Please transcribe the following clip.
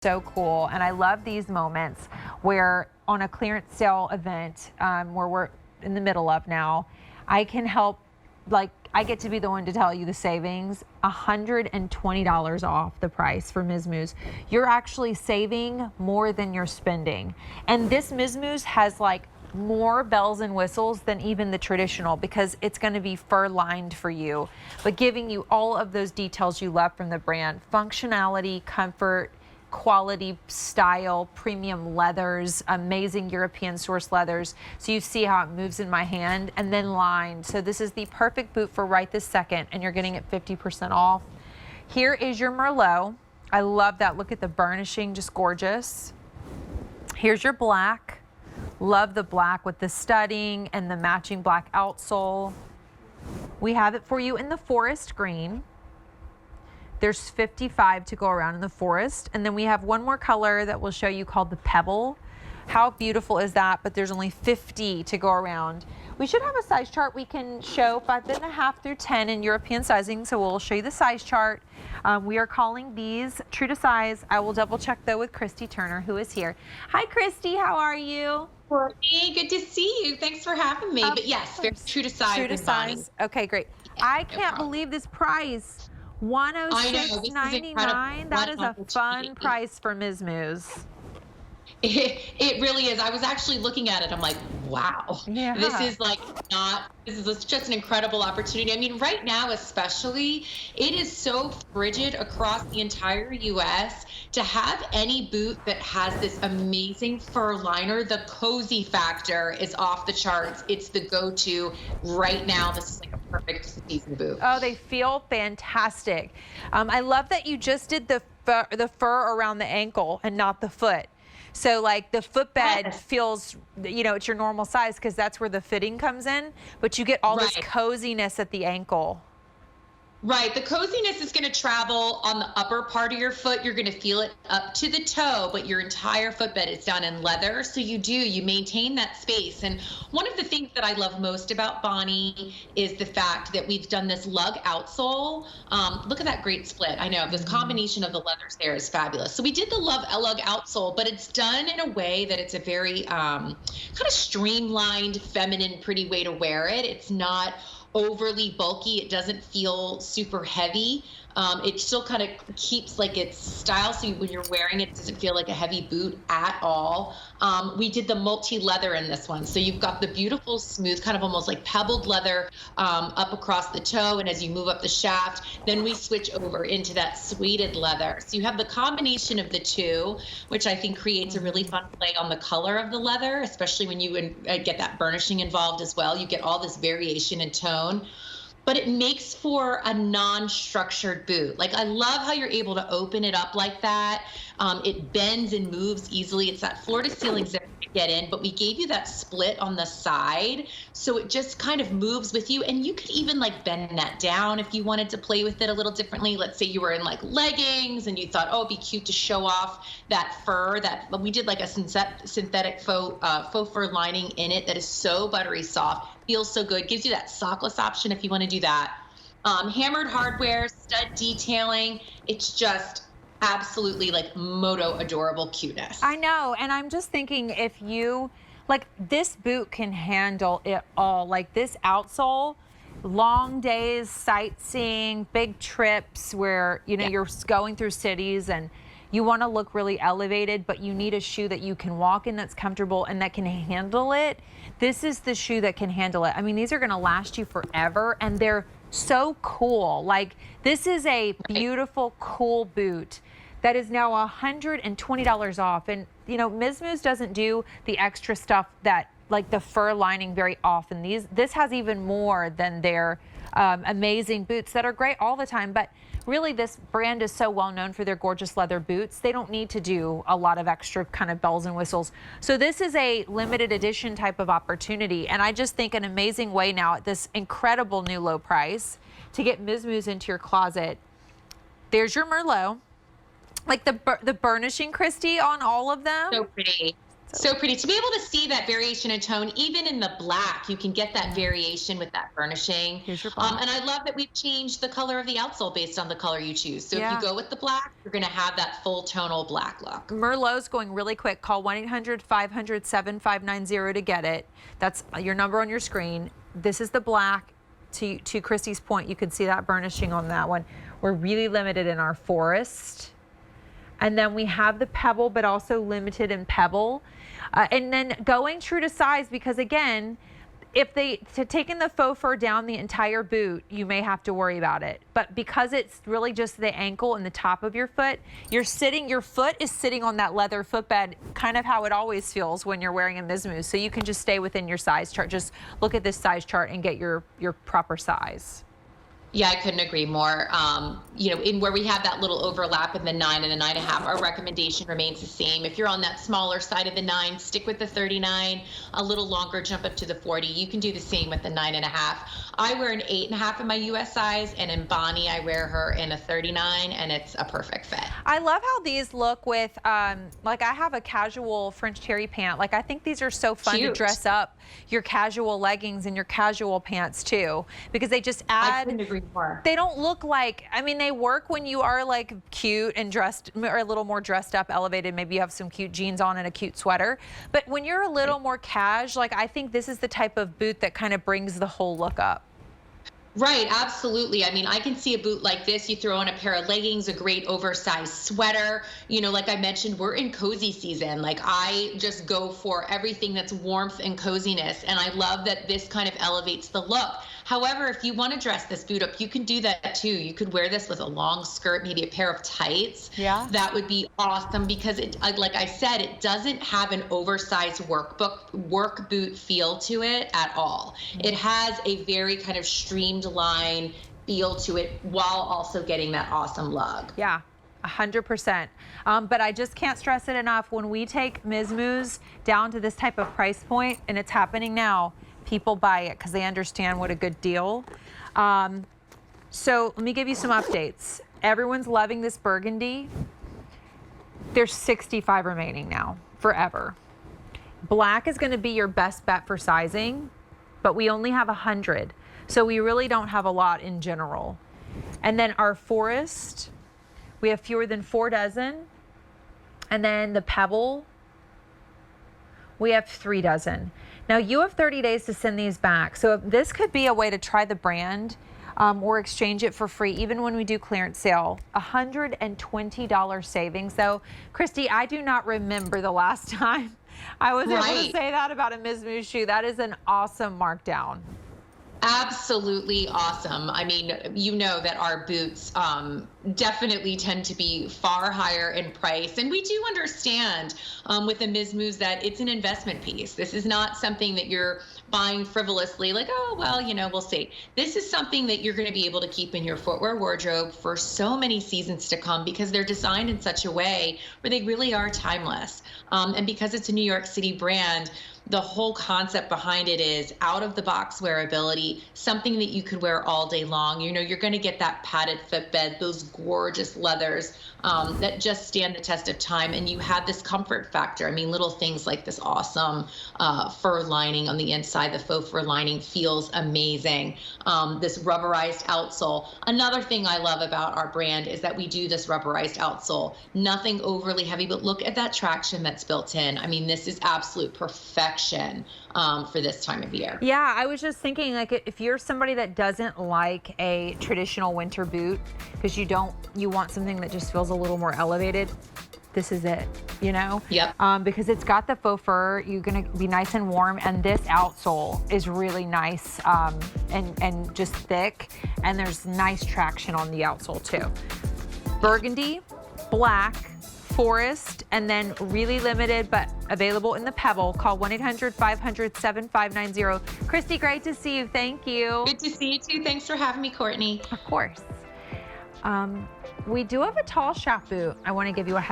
So cool. And I love these moments where on a clearance sale event where we're in the middle of now, I can help, like I get to be the one to tell you the savings. $120 off the price for Miz Mooz. You're actually saving more than you're spending. And this Miz Mooz has like more bells and whistles than even the traditional, because it's going to be fur lined for you, but giving you all of those details you love from the brand: functionality, comfort, quality, style, premium leathers, amazing European source leathers. So you see how it moves in my hand, and then lined. So this is the perfect boot for right this second, and you're getting it 50% off. Here is your Merlot. I love that. Look at the burnishing, just gorgeous. Here's your black. Love the black with the studding and the matching black outsole. We have it for you in the forest green. There's 55 to go around in the forest. And then we have one more color that we'll show you called the Pebble. How beautiful is that? But there's only 50 to go around. We should have a size chart we can show 5.5 through 10 in European sizing. So we'll show you the size chart. We are calling these true to size. I will double check though with Christy Turner, who is here. Hi, Christy, how are you? Hey, good to see you. Thanks for having me. But yes, very true to size. True to size. Okay, great. I can't believe this price. $106.99. That is a fun price for Miz Mooz. It really is. I was actually looking at it. I'm like, wow, yeah. This is just an incredible opportunity. I mean, right now, especially, it is so frigid across the entire US to have any boot that has this amazing fur liner. The cozy factor is off the charts. It's the go-to right now. This is like a perfect season boot. Oh, they feel fantastic. I love that you just did the fur around the ankle and not the foot. So like the footbed feels, you know, it's your normal size because that's where the fitting comes in, but you get all this coziness at the ankle. Right. The coziness is going to travel on the upper part of your foot. You're going to feel it up to the toe, but your entire footbed is done in leather. So you maintain that space. And one of the things that I love most about Bonney is the fact that we've done this lug outsole. Look at that great split. I know this combination of the leathers there is fabulous. So we did the lug outsole, but it's done in a way that it's a very kind of streamlined, feminine, pretty way to wear it. It's not overly bulky. It doesn't feel super heavy. It still kind of keeps like its style, so when you're wearing it, it doesn't feel like a heavy boot at all. We did the multi-leather in this one, so you've got the beautiful smooth, kind of almost like pebbled leather up across the toe, and as you move up the shaft, then we switch over into that suede leather. So you have the combination of the two, which I think creates a really fun play on the color of the leather, especially when you get that burnishing involved as well. You get all this variation in tone. But it makes for a non-structured boot. Like, I love how you're able to open it up like that. It bends and moves easily. It's that floor to ceiling zip to get in, but we gave you that split on the side, so it just kind of moves with you. And you could even like bend that down if you wanted to play with it a little differently. Let's say you were in like leggings and you thought, oh, it'd be cute to show off that fur. That we did like a synthetic faux fur lining in it that is so buttery soft. Feels so good. Gives you that sockless option if you want to do that. Hammered hardware, stud detailing. It's just absolutely like moto adorable cuteness. I know, and I'm just thinking, if you like, this boot can handle it all. Like this outsole, long days, sightseeing, big trips where you're going through cities and you want to look really elevated, but you need a shoe that you can walk in that's comfortable and that can handle it. This is the shoe that can handle it. I mean, these are going to last you forever, and they're so cool. Like, this is a beautiful, cool boot that is now $120 off. And, Miz Mooz doesn't do the extra stuff that, like the fur lining, very often. This has even more than their amazing boots that are great all the time. But really, this brand is so well known for their gorgeous leather boots. They don't need to do a lot of extra kind of bells and whistles. So this is a limited edition type of opportunity. And I just think an amazing way now at this incredible new low price to get Miz Mooz into your closet. There's your Merlot. Like the burnishing, Christy, on all of them. So pretty. So pretty. To be able to see that variation in tone, even in the black, you can get that variation with that burnishing. Here's your black. And I love that we've changed the color of the outsole based on the color you choose. So if you go with the black, you're going to have that full tonal black look. Merlot's going really quick. Call 1-800-500-7590 to get it. That's your number on your screen. This is the black. To Christy's point, you can see that burnishing on that one. We're really limited in our forest. And then we have the pebble, but also limited in pebble. And then going true to size, because again, if taking the faux fur down the entire boot, you may have to worry about it. But because it's really just the ankle and the top of your foot, your foot is sitting on that leather footbed, kind of how it always feels when you're wearing a Miz Mooz. So you can just stay within your size chart. Just look at this size chart and get your proper size. Yeah, I couldn't agree more. In where we have that little overlap in the 9 and the 9.5, our recommendation remains the same. If you're on that smaller side of the 9, stick with the 39. A little longer, jump up to the 40. You can do the same with the 9.5. I wear an 8.5 in my US size, and in Bonney, I wear her in a 39, and it's a perfect fit. I love how these look with, like I have a casual French terry pant. Like I think these are so fun to dress up your casual leggings and your casual pants too, because they just add. I couldn't agree more. They don't look like, I mean, they work when you are like cute and dressed, or a little more dressed up, elevated. Maybe you have some cute jeans on and a cute sweater. But when you're a little more cash, like I think this is the type of boot that kind of brings the whole look up. Right, absolutely. I mean, I can see a boot like this. You throw on a pair of leggings, a great oversized sweater. Like I mentioned, we're in cozy season. Like I just go for everything that's warmth and coziness. And I love that this kind of elevates the look. However, if you want to dress this boot up, you can do that too. You could wear this with a long skirt, maybe a pair of tights. Yeah. That would be awesome because like I said, it doesn't have an oversized work boot feel to it at all. It has a very kind of streamlined feel to it while also getting that awesome lug. Yeah. 100%. But I just can't stress it enough. When we take Miz Mooz down to this type of price point, and it's happening now, people buy it because they understand what a good deal. So let me give you some updates. Everyone's loving this burgundy. There's 65 remaining now, forever. Black is going to be your best bet for sizing, but we only have 100. So we really don't have a lot in general. And then our forest, we have fewer than 4 dozen. And then the pebble, we have 3 dozen. Now you have 30 days to send these back. So this could be a way to try the brand or exchange it for free, even when we do clearance sale. $120 savings though. Christy, I do not remember the last time I was able to say that about a Miz Mooz shoe. That is an awesome markdown. Absolutely awesome. I mean, you know that our boots definitely tend to be far higher in price. And we do understand with the Miz Mooz that it's an investment piece. This is not something that you're buying frivolously, like, oh, well, we'll see. This is something that you're going to be able to keep in your footwear wardrobe for so many seasons to come because they're designed in such a way where they really are timeless. And because it's a New York City brand, the whole concept behind it is out of the box wearability, something that you could wear all day long. You're going to get that padded footbed, those gorgeous leathers that just stand the test of time. And you have this comfort factor. I mean, little things like this awesome fur lining on the inside, the faux fur lining feels amazing. This rubberized outsole. Another thing I love about our brand is that we do this rubberized outsole. Nothing overly heavy, but look at that traction that's built in. I mean, this is absolute perfection for this time of year. Yeah, I was just thinking, like, if you're somebody that doesn't like a traditional winter boot because you want something that just feels a little more elevated, this is it, Yep. Because it's got the faux fur, you're gonna be nice and warm, and this outsole is really nice and just thick, and there's nice traction on the outsole too. Burgundy, black, forest, and then really limited but available in the pebble. Call 1-800-500-7590. Christy, great to see you. Thank you. Good to see you too. Thanks for having me, Courtney. Of course. We do have a tall shaft boot I want to give you a heads